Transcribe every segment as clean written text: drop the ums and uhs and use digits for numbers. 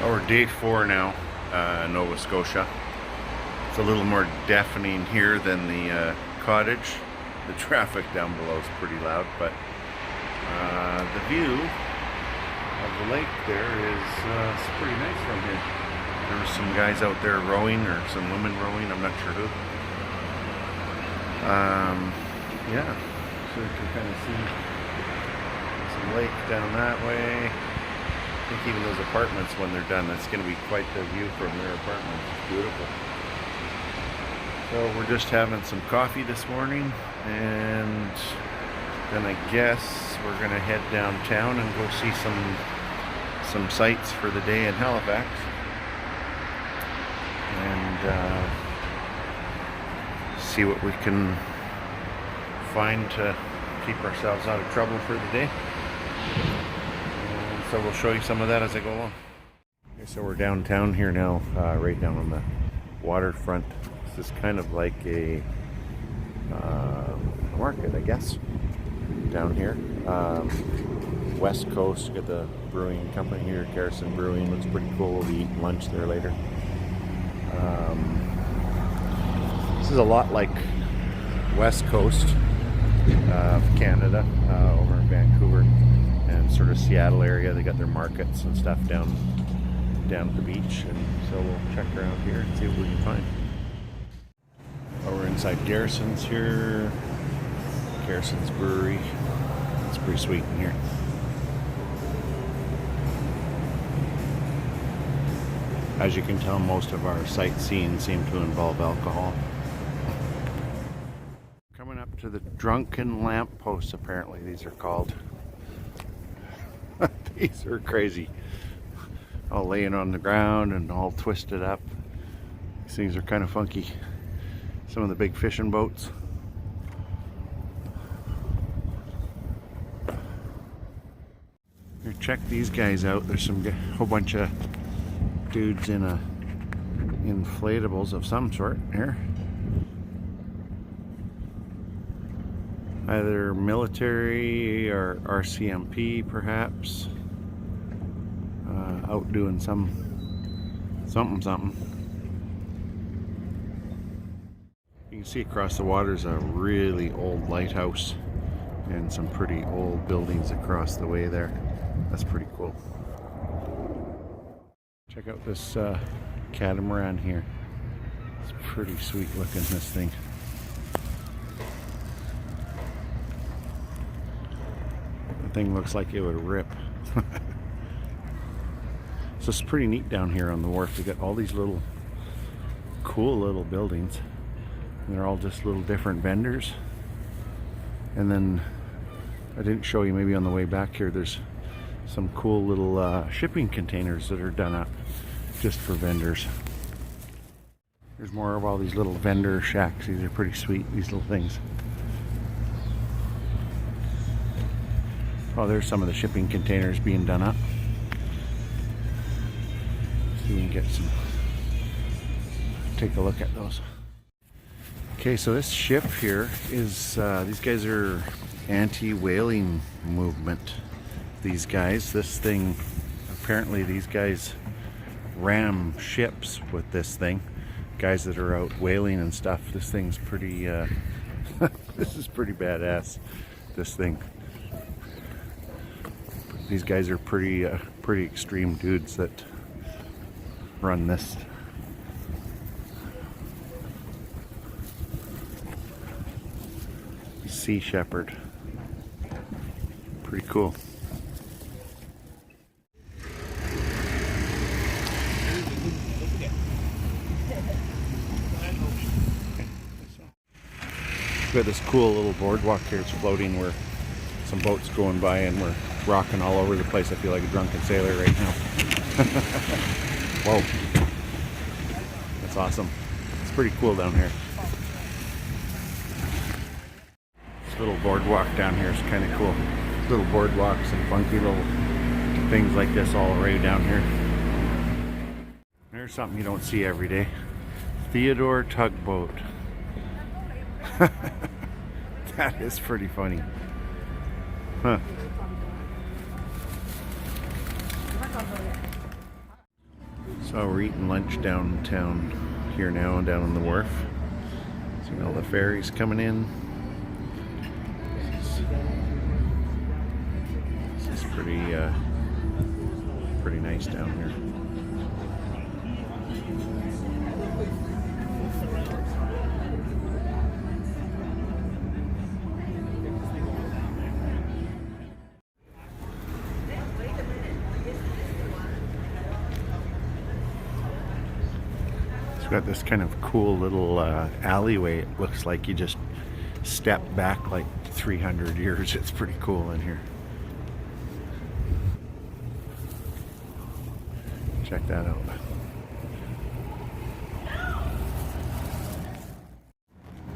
We're day 4 now, Nova Scotia. It's a little more deafening here than the cottage. The traffic down below is pretty loud, but the view of the lake there is it's pretty nice from here. There were some guys out there rowing, or some women rowing, I'm not sure who. Yeah, so you can kind of see some lake down that way. I think even those apartments, when they're done, that's going to be quite the view from their apartments. It's beautiful. So we're just having some coffee this morning, and then I guess we're going to head downtown and go see some sights for the day in Halifax. And see what we can find to keep ourselves out of trouble for the day. So we'll show you some of that as I go along. Okay, so we're downtown here now, right down on the waterfront. This is kind of like a market, I guess, down here. West Coast, you got the brewing company here, Ck.Carlton Brewing. Looks pretty cool. We'll be eating lunch there later. This is a lot like West Coast of Canada, over in Vancouver and sort of Seattle area. They got their markets and stuff down at the beach, and so we'll check around here and see what we can find. Oh, we're inside Garrison's here. Garrison's Brewery. It's pretty sweet in here. As you can tell, most of our sightseeing seem to involve alcohol. Coming up to the drunken lampposts, apparently these are called. These are crazy. All laying on the ground and all twisted up. These things are kind of funky. Some of the big fishing boats. Here, check these guys out. There's some whole bunch of dudes in inflatables of some sort here. Either military or RCMP, perhaps. Out doing something. You can see across the water is a really old lighthouse and some pretty old buildings across the way there. That's pretty cool. Check out this catamaran here. It's pretty sweet looking, this thing. The thing looks like it would rip. So it's pretty neat down here on the wharf. They got all these little cool little buildings, and they're all just little different vendors. And then I didn't show you, maybe on the way back here, there's some cool little shipping containers that are done up just for vendors. There's more of all these little vendor shacks. These are pretty sweet, these little things. Oh, there's some of the shipping containers being done up. See if we can get some, take a look at those. Okay, so this ship here is, these guys are anti-whaling movement. These guys, this thing, apparently these guys ram ships with this thing. Guys that are out whaling and stuff. This thing's pretty, this is pretty badass, this thing. These guys are pretty extreme dudes that run this. Sea Shepherd. Pretty cool. We got this cool little boardwalk here. It's floating where some boats going by, and we're rocking all over the place. I feel like a drunken sailor right now. Whoa. That's awesome. It's pretty cool down here. This little boardwalk down here is kind of cool. Little boardwalks and funky little things like this all the way down here. There's something you don't see every day. Theodore Tugboat. That is pretty funny. Huh. So we're eating lunch downtown here now, down on the wharf. Seeing all the ferries coming in. This is pretty nice down here. It's got this kind of cool little alleyway. It looks like you just step back like 300 years. It's pretty cool in here. Check that out.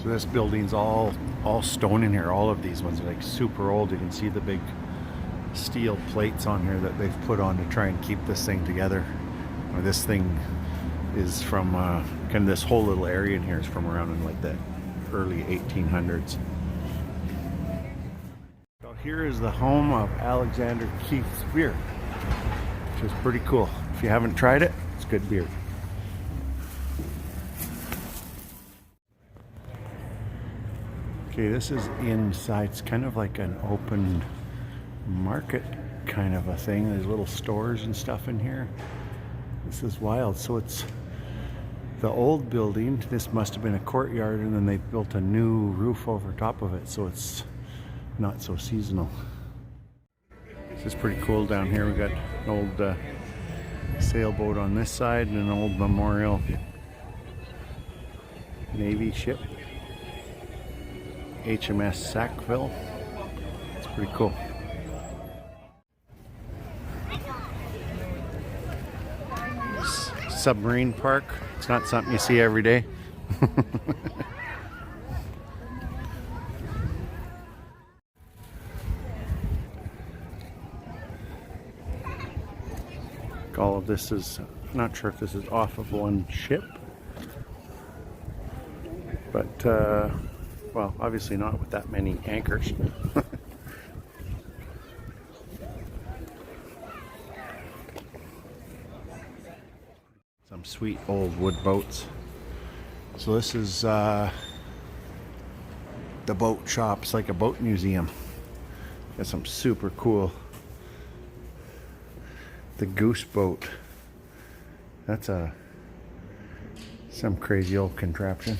So this building's all stone in here. All of these ones are like super old. You can see the big steel plates on here that they've put on to try and keep this thing together. This thing is from kind of this whole little area in here is from around in like the early 1800s. So here is the home of Alexander Keith's beer, which is pretty cool. If you haven't tried it, it's good beer. Okay, this is inside. It's kind of like an open market kind of a thing. There's little stores and stuff in here. This is wild. So it's the old building. This must have been a courtyard, and then they built a new roof over top of it, so it's not so seasonal. This is pretty cool down here. We got an old sailboat on this side and an old memorial Navy ship, HMS Sackville. It's pretty cool. Submarine park. It's not something you see every day. All of this is, not sure if this is off of one ship, but well, obviously not with that many anchors. Some sweet old wood boats. So this is the boat shop. It's like a boat museum. Got some super cool. The goose boat. That's some crazy old contraption.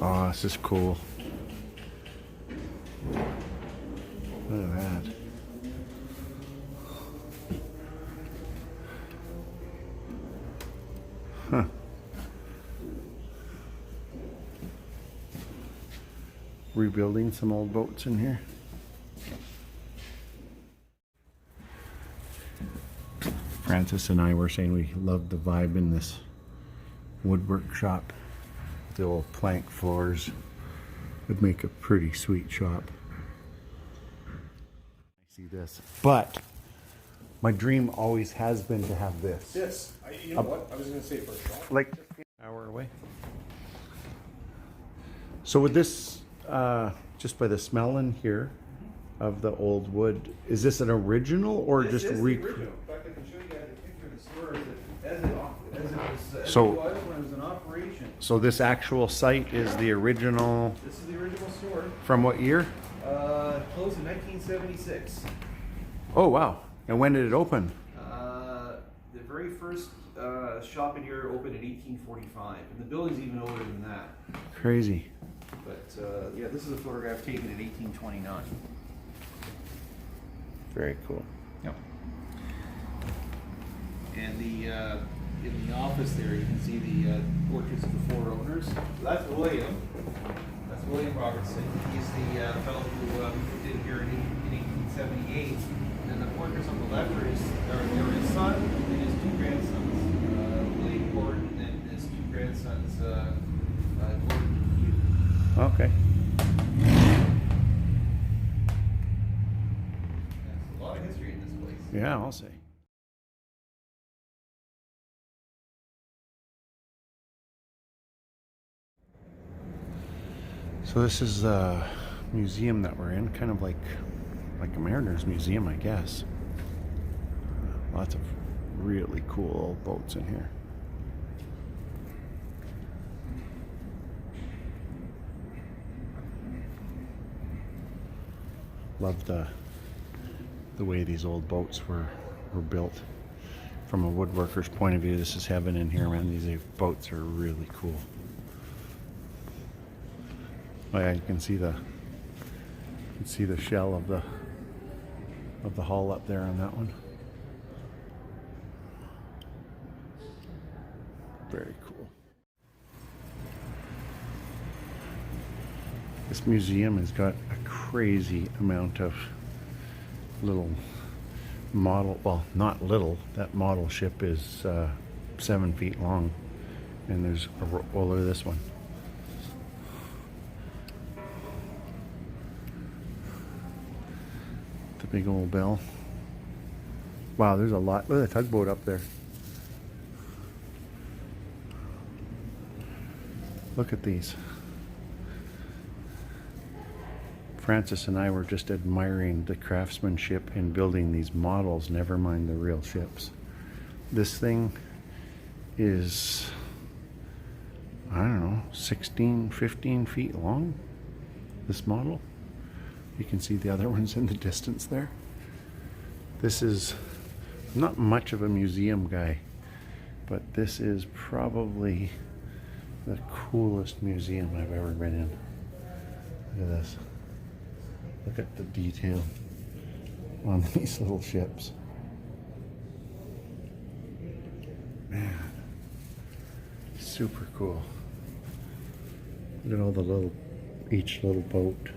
Oh, this is cool. Look at that. Huh. Rebuilding some old boats in here. Francis and I were saying we loved the vibe in this woodwork shop. The old plank floors would make a pretty sweet shop. I see this, but my dream always has been to have this. Yes, you know what? I was going to say for a shop. Like an hour away. So with this, just by the smell in here of the old wood, is this an original or This just is the original. In fact, I can show you guys a picture of the store as it was when it was in operation. So this actual site is the original. This is the original store. From what year? Closed in 1976. Oh wow! And when did it open? The very first shop in here opened in 1845, and the building's even older than that. Crazy. But yeah, this is a photograph taken in 1829. Very cool. Yep. And in the office there, you can see the portraits of the four owners. So that's William. That's William Robertson. He's the fellow who moved in here in 1878. And the portraits on the left are his son and his two grandsons, William Gordon and his two grandsons, Gordon and Hugh. Okay. There's a lot of history in this place. Yeah, I'll say. So this is museum that we're in, kind of like a mariner's museum, I guess. Lots of really cool old boats in here. Love the way these old boats were built. From a woodworker's point of view, this is heaven in here, man. These boats are really cool. Oh yeah, you can see the shell of the hull up there on that one. Very cool. This museum has got a crazy amount of little model, well, not little, that model ship is 7 feet long, and there's a, oh, look at this one. The big old bell. Wow, there's a lot. Look at the tugboat up there. Look at these. Francis and I were just admiring the craftsmanship in building these models, never mind the real ships. This thing is, I don't know, 16, 15 feet long, this model. You can see the other ones in the distance there. This is, I'm not much of a museum guy, but this is probably the coolest museum I've ever been in. Look at this. Look at the detail on these little ships. Man, super cool. Look at all the each little boat.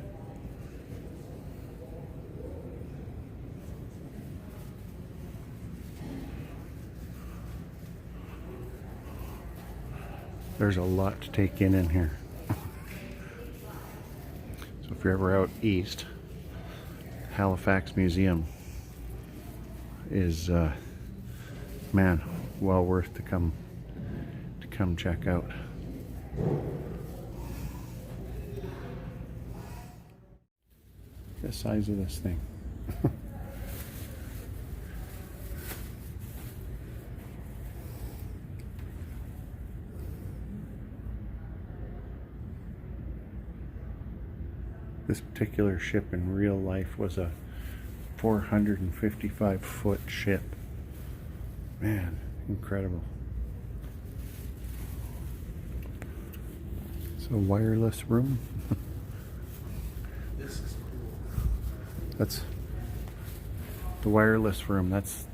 There's a lot to take in here. So if you're ever out east, Halifax Museum is, man, well worth to come check out. The size of this thing. This particular ship in real life was a 455-foot ship. Man, incredible. It's a wireless room. This is cool. That's the wireless room. That's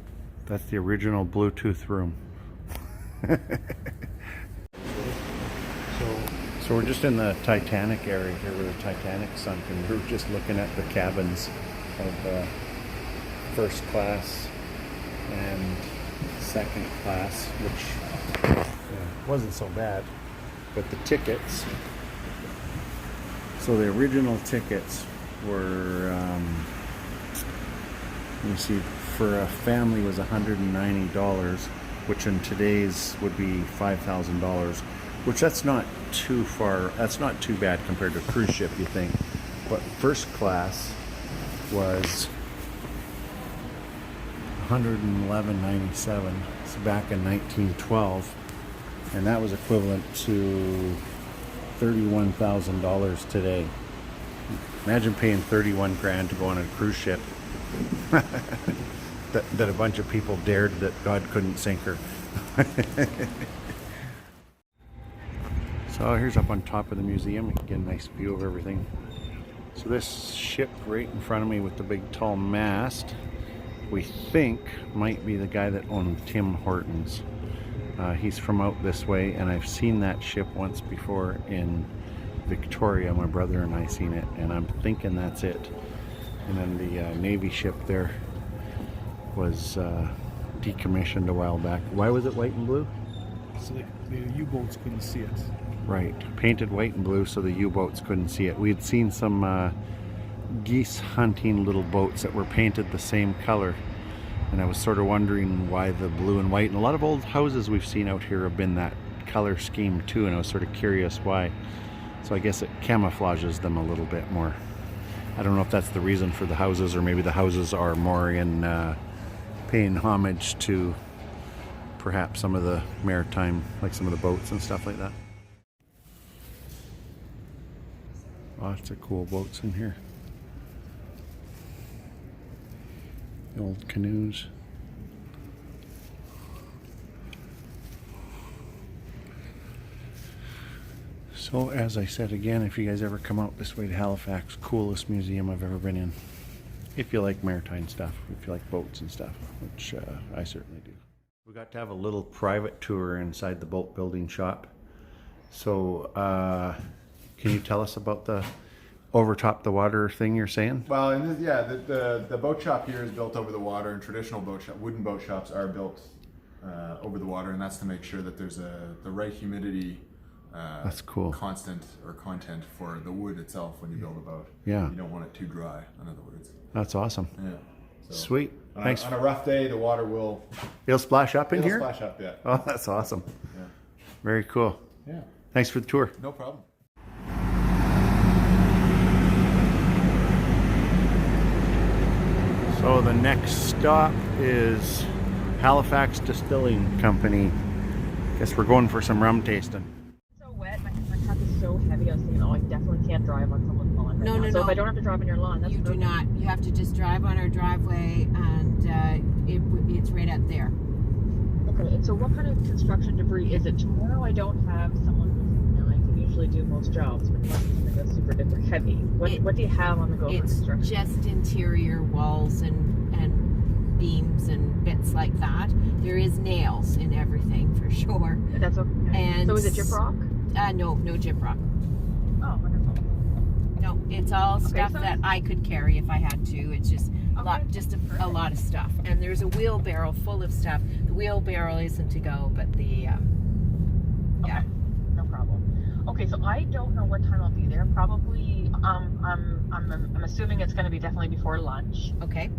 the original Bluetooth room. So we're just in the Titanic area here where the Titanic sunk, and we're just looking at the cabins of first class and second class, which wasn't so bad. But the tickets, so the original tickets were, let me see, for a family was $190, which in today's would be $5,000. Which that's not too far, that's not too bad compared to a cruise ship, you think. But first class was $111.97. It's back in 1912, and that was equivalent to $31,000 today. Imagine paying 31 grand to go on a cruise ship that a bunch of people dared that God couldn't sink her. So here's up on top of the museum. You can get a nice view of everything. So this ship right in front of me with the big tall mast, we think might be the guy that owned Tim Hortons. He's from out this way, and I've seen that ship once before in Victoria. My brother and I seen it, and I'm thinking that's it. And then the Navy ship there was decommissioned a while back. Why was it white and blue? So the U-boats couldn't see it. Right, painted white and blue so the U-boats couldn't see it. We had seen some geese hunting little boats that were painted the same color, and I was sort of wondering why the blue and white. And a lot of old houses we've seen out here have been that color scheme too, and I was sort of curious why. So I guess it camouflages them a little bit more. I don't know if that's the reason for the houses, or maybe the houses are more in paying homage to perhaps some of the maritime, like some of the boats and stuff like that. Lots of cool boats in here. The old canoes. So as I said again, if you guys ever come out this way to Halifax, coolest museum I've ever been in. If you like maritime stuff, if you like boats and stuff, which I certainly do. We got to have a little private tour inside the boat building shop. So can you tell us about the over top the water thing you're saying? Well, and the boat shop here is built over the water, and traditional wooden boat shops are built over the water, and that's to make sure that there's the right humidity. That's cool. Constant or content for the wood itself when you build a boat. Yeah. You don't want it too dry, in other words. That's awesome. Yeah. So Sweet. Thanks. On a rough day, the water will... It'll splash up in here? It'll splash up, yeah. Oh, that's awesome. Yeah. Very cool. Yeah. Thanks for the tour. No problem. So the next stop is Halifax Distilling Company. Guess we're going for some rum tasting. So wet, my truck is so heavy. I was thinking, oh, I definitely can't drive on someone's lawn. Right now. So if I don't have to drive on your lawn, that's you perfect. do not. You have to just drive on our driveway, and it's right out there. Okay, and so what kind of construction debris is it? Tomorrow I don't have someone who's, I can usually do most jobs, but unless it's something that's super duper heavy. What do you have on the go for It's construction? just interior walls and beams and bits like that. There is nails in everything for sure. That's okay. And so is it gyprock? No gyprock. Oh, wonderful. No, it's all stuff so- that I could carry if I had to. It's just a lot, perfect. a lot of stuff. And there's a wheelbarrow full of stuff. The wheelbarrow isn't to go, but the yeah. Okay, no problem. Okay, so I don't know what time I'll be there. Probably, I'm assuming it's going to be definitely before lunch. Okay.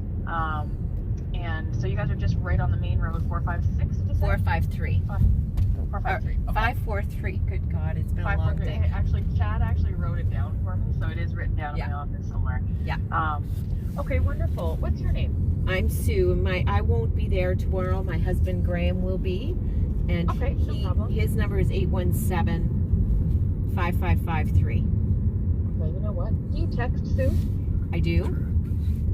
And so you guys are just right on the main road, 456. Did you say? 453. 453. 543. Good God, it's been a long 543. day. Hey, actually, Chad actually wrote it down for me, so it is written down in my office somewhere. Yeah. Okay, wonderful. What's your name? I'm Sue. I won't be there tomorrow. My husband Graham will be, and Okay, no problem. his number is 817-5553. Okay, you know what? Do you text Sue? I do.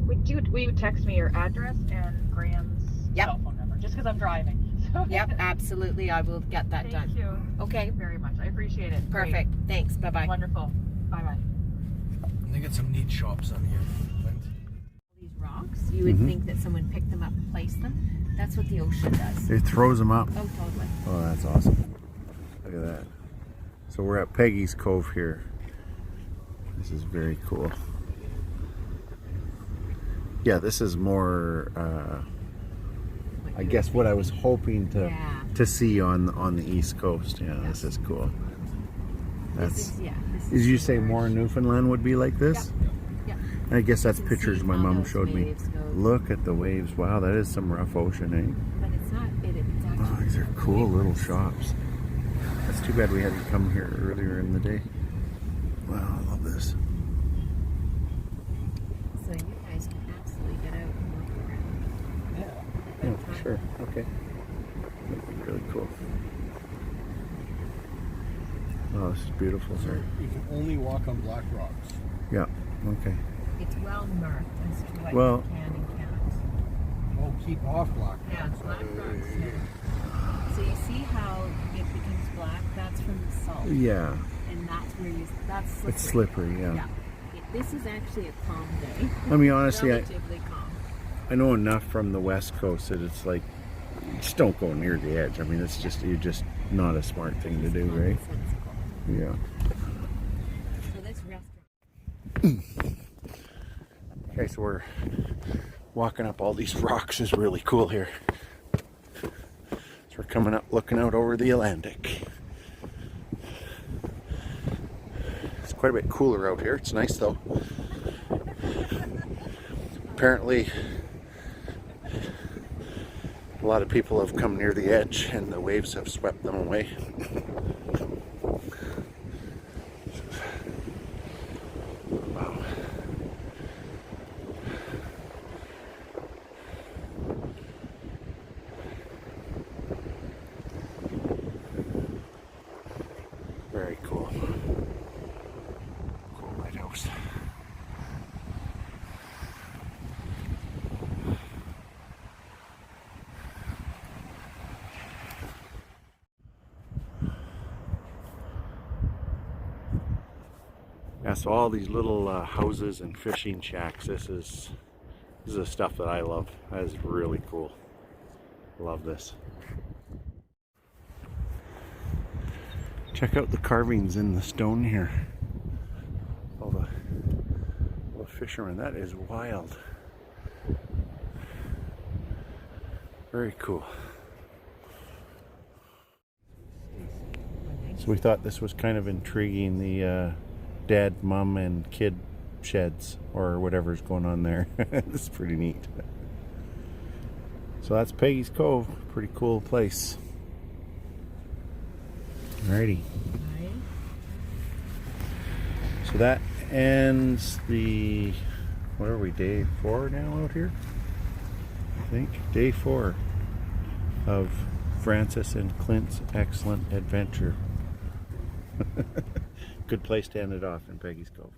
Will you text me your address and Graham's cell phone number? Just because I'm driving. So Yep, absolutely. I will get that done. Thank you. Okay. Thank you very much. I appreciate it. Great. Perfect. Thanks. Bye-bye. Wonderful. Bye-bye. They got some neat shops on here. These rocks, you would think that someone picked them up and placed them. That's what the ocean does. It throws them up. Oh, totally. Oh, that's awesome. Look at that. So we're at Peggy's Cove here. This is very cool. Yeah, this is more, I guess, what I was hoping to see on the East Coast. Yeah, this is cool. That's. Did you say more Newfoundland would be like this? Yeah. I guess that's You can pictures see my how mom those showed me. waves go. Look at the waves. Wow, that is some rough ocean, eh? But it's not. It's actually. Oh, these are cool little shops. That's too bad we had to come here earlier in the day. Wow, I love this. So you guys can absolutely get out and walk around. Yeah, for sure. Okay. That'd be really cool. Oh, this is beautiful, sir. You can only walk on black rocks. Yeah, okay. It's well marked as to what Well- you can and can't. Oh, keep off black Yeah, rocks. black rocks. Yeah. So you see how it becomes black? That's from the salt. Yeah, And that's where that's slippery. it's slippery, yeah. This is actually a calm day. I mean, honestly, Relatively calm. I know enough from the West Coast that it's like, just don't go near the edge. I mean, it's just, you're just not a smart thing to do, right? Yeah. So this restaurant. Okay, so we're walking up all these rocks is really cool here. So we're coming up, looking out over the Atlantic. It's quite a bit cooler out here. It's nice though. Apparently, a lot of people have come near the edge and the waves have swept them away. Wow. so all these little houses and fishing shacks. This is the stuff that I love. That is really cool. Love this. Check out the carvings in the stone here. All the fishermen. That is wild. Very cool. So we thought this was kind of intriguing, the dad, mom, and kid sheds, or whatever's going on there. This is pretty neat. So that's Peggy's Cove. Pretty cool place. Alrighty. So that ends the, what are we, day 4 now out here? I think day 4 of Francis and Clint's excellent adventure. Good place to end it off in Peggy's Cove.